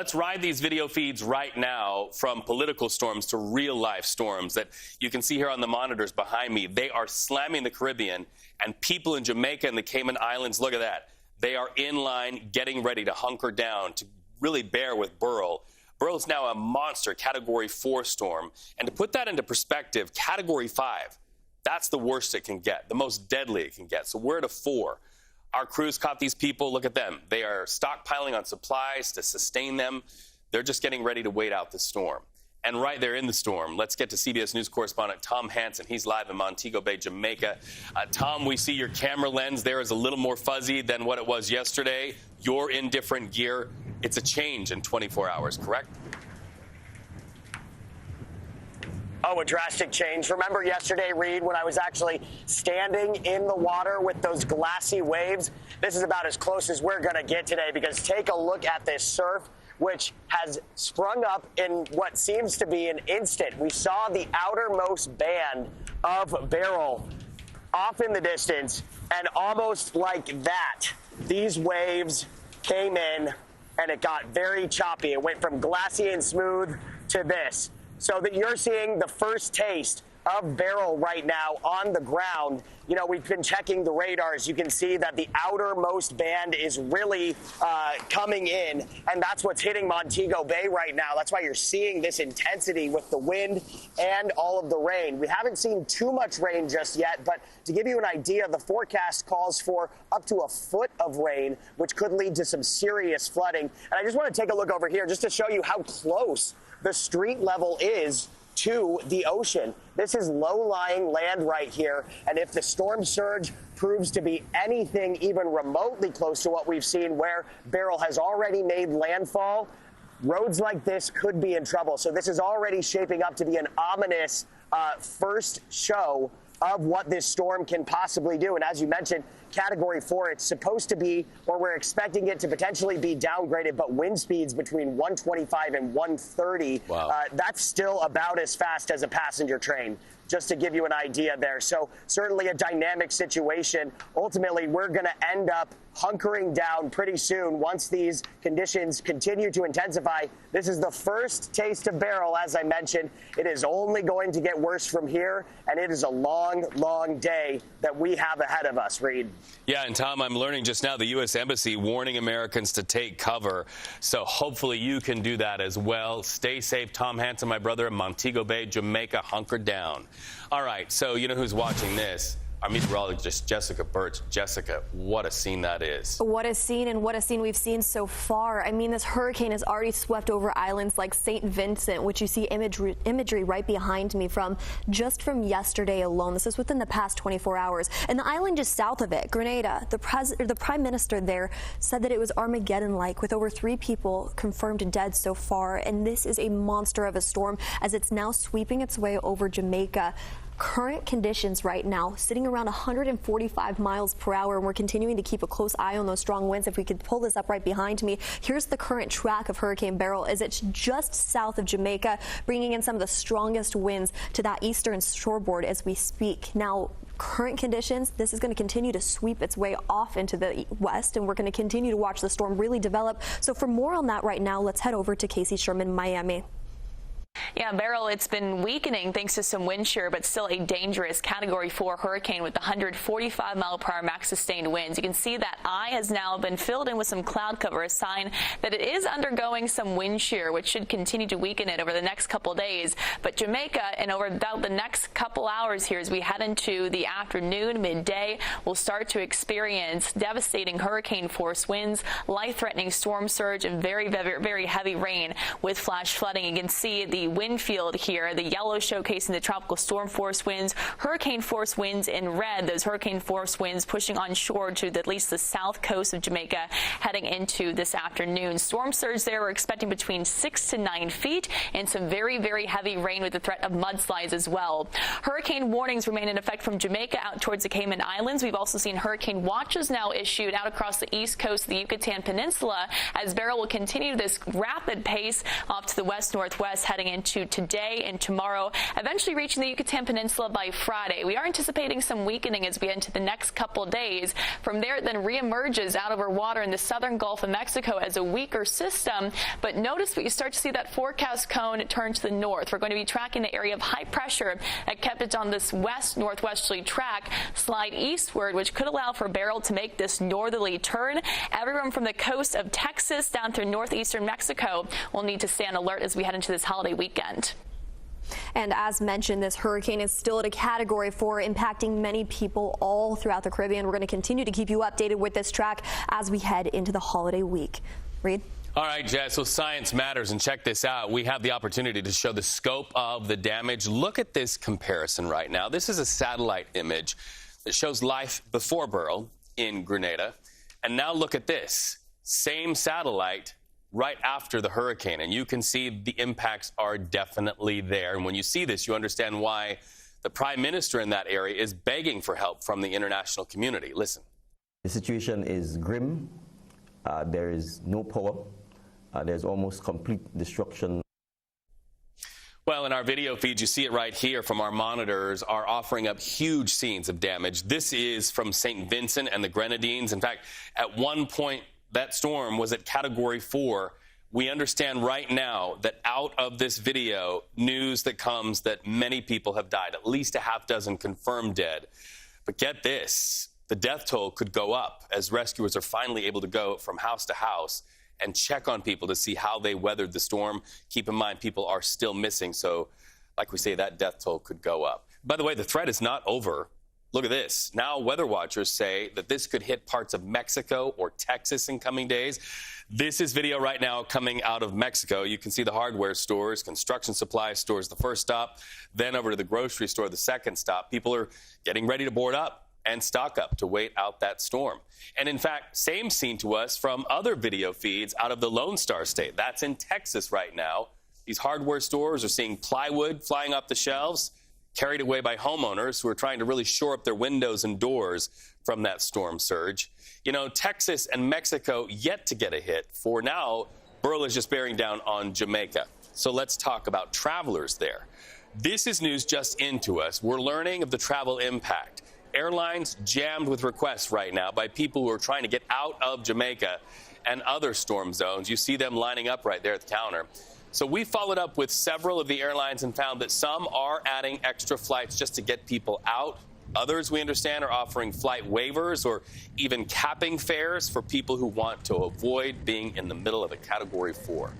Let's ride these video feeds right now from political storms to real-life storms that you can see here on the monitors behind me. They are slamming the Caribbean, and people in Jamaica and the Cayman Islands, look at that. They are in line, getting ready to hunker down to really bear with Beryl. Beryl is now a monster Category 4 storm. And to put that into perspective, Category 5, that's the worst it can get, the most deadly it can get. So we're at a 4. Our crews caught these people. Look at them. They are stockpiling on supplies to sustain them. They're just getting ready to wait out the storm. And right there in the storm, let's get to CBS News correspondent Tom Hanson. He's live in Montego Bay, Jamaica. Tom, we see your camera lens there is a little more fuzzy than what it was yesterday. You're in different gear. It's a change in 24 hours, correct? Oh, a drastic change. Remember yesterday, Reed, when I was actually standing in the water with those glassy waves? This is about as close as we're going to get today, because take a look at this surf, which has sprung up in what seems to be an instant. We saw the outermost band of Beryl off in the distance, and almost like that, these waves came in, and it got very choppy. It went from glassy and smooth to this. So that you're seeing the first taste of Beryl right now on the ground. You know, we've been checking the radars. You can see that the outermost band is really coming in, and that's what's hitting Montego Bay right now. That's why you're seeing this intensity with the wind and all of the rain. We haven't seen too much rain just yet, but to give you an idea, the forecast calls for up to a foot of rain, which could lead to some serious flooding. And I just want to take a look over here just to show you how close the street level is to the ocean. This is low-lying land right here, and if the storm surge proves to be anything even remotely close to what we've seen where Beryl has already made landfall, roads like this could be in trouble. So this is already shaping up to be an ominous first show of what this storm can possibly do. And as you mentioned, Category 4, it's supposed to be, or we're expecting it to potentially be downgraded, but wind speeds between 125 and 130. Wow. That's still about as fast as a passenger train, just to give you an idea there. So certainly a dynamic situation. Ultimately, we're going to end up hunkering down pretty soon once these conditions continue to intensify. This is the first taste of Beryl, as I mentioned. It is only going to get worse from here, and it is a long, long day that we have ahead of us, Reed. Yeah, and Tom, I'm learning just now the U.S. Embassy warning Americans to take cover. So hopefully you can do that as well. Stay safe. Tom Hanson, my brother, in Montego Bay, Jamaica, hunkered down. All right, so you know who's watching this? Our meteorologist, Jessica Burch. Jessica, what a scene that is. What a scene, and what a scene we've seen so far. I mean, this hurricane has already swept over islands like St. Vincent, which you see imagery right behind me from yesterday alone. This is within the past 24 hours. And the island just south of it, Grenada, the prime minister there said that it was Armageddon-like, with over 3 people confirmed dead so far. And this is a monster of a storm as it's now sweeping its way over Jamaica. Current conditions right now sitting around 145 miles per hour, and we're continuing to keep a close eye on those strong winds. If we could pull this up right behind me, here's the current track of Hurricane Beryl as it's just south of Jamaica, bringing in some of the strongest winds to that eastern shoreboard as we speak. Now, current conditions, this is going to continue to sweep its way off into the west, and we're going to continue to watch the storm really develop. So for more on that right now, let's head over to Casey Sherman, Miami. Yeah, Beryl, it's been weakening thanks to some wind shear, but still a dangerous Category 4 hurricane with 145-mile-per-hour max sustained winds. You can see that eye has now been filled in with some cloud cover, a sign that it is undergoing some wind shear, which should continue to weaken it over the next couple days. But Jamaica, and over the next couple hours here, as we head into the afternoon, midday, will start to experience devastating hurricane-force winds, life-threatening storm surge, and very, very, very heavy rain with flash flooding. You can see the wind field here, the yellow showcasing the tropical storm force winds, hurricane force winds in red, those hurricane force winds pushing on shore to at least the south coast of Jamaica heading into this afternoon. Storm surge there, we're expecting between 6 to 9 feet and some very, very heavy rain with the threat of mudslides as well. Hurricane warnings remain in effect from Jamaica out towards the Cayman Islands. We've also seen hurricane watches now issued out across the east coast of the Yucatan Peninsula as Beryl will continue this rapid pace off to the west-northwest heading into into today and tomorrow, eventually reaching the Yucatan Peninsula by Friday. We are anticipating some weakening as we head into the next couple days. From there, it then reemerges out over water in the southern Gulf of Mexico as a weaker system. But notice when you start to see that forecast cone turn to the north. We're going to be tracking the area of high pressure that kept it on this west-northwesterly track slide eastward, which could allow for Beryl to make this northerly turn. Everyone from the coast of Texas down through northeastern Mexico will need to stay on alert as we head into this holiday weekend. And as mentioned, this hurricane is still at a Category 4, impacting many people all throughout the Caribbean. We're going to continue to keep you updated with this track as we head into the holiday week. Reed? All right, Jess, so science matters, and check this out. We have the opportunity to show the scope of the damage. Look at this comparison right now. This is a satellite image that shows life before Beryl in Grenada. And now look at this. Same satellite right after the hurricane, and you can see the impacts are definitely there. And when you see this, you understand why the prime minister in that area is begging for help from the international community. Listen. The situation is grim. There is no power. There's almost complete destruction. Well, in our video feeds, you see it right here from our monitors, are offering up huge scenes of damage. This is from St. Vincent and the Grenadines. In fact, at one point, that storm was at Category 4. We understand right now that out of this video, news that comes that many people have died, at least a half dozen confirmed dead. But get this, the death toll could go up as rescuers are finally able to go from house to house and check on people to see how they weathered the storm. Keep in mind, people are still missing. So, like we say, that death toll could go up. By the way, the threat is not over. Look at this. Now, weather watchers say that this could hit parts of Mexico or Texas in coming days. This is video right now coming out of Mexico. You can see the hardware stores, construction supply stores, the first stop, then over to the grocery store, the second stop. People are getting ready to board up and stock up to wait out that storm. And in fact, same scene to us from other video feeds out of the Lone Star State. That's in Texas right now. These hardware stores are seeing plywood flying off the shelves, carried away by homeowners who are trying to really shore up their windows and doors from that storm surge. You know, Texas and Mexico yet to get a hit. For now, Beryl is just bearing down on Jamaica. So let's talk about travelers there. This is news just into us. We're learning of the travel impact. Airlines jammed with requests right now by people who are trying to get out of Jamaica and other storm zones. You see them lining up right there at the counter. So we followed up with several of the airlines and found that some are adding extra flights just to get people out. Others, we understand, are offering flight waivers or even capping fares for people who want to avoid being in the middle of a Category 4.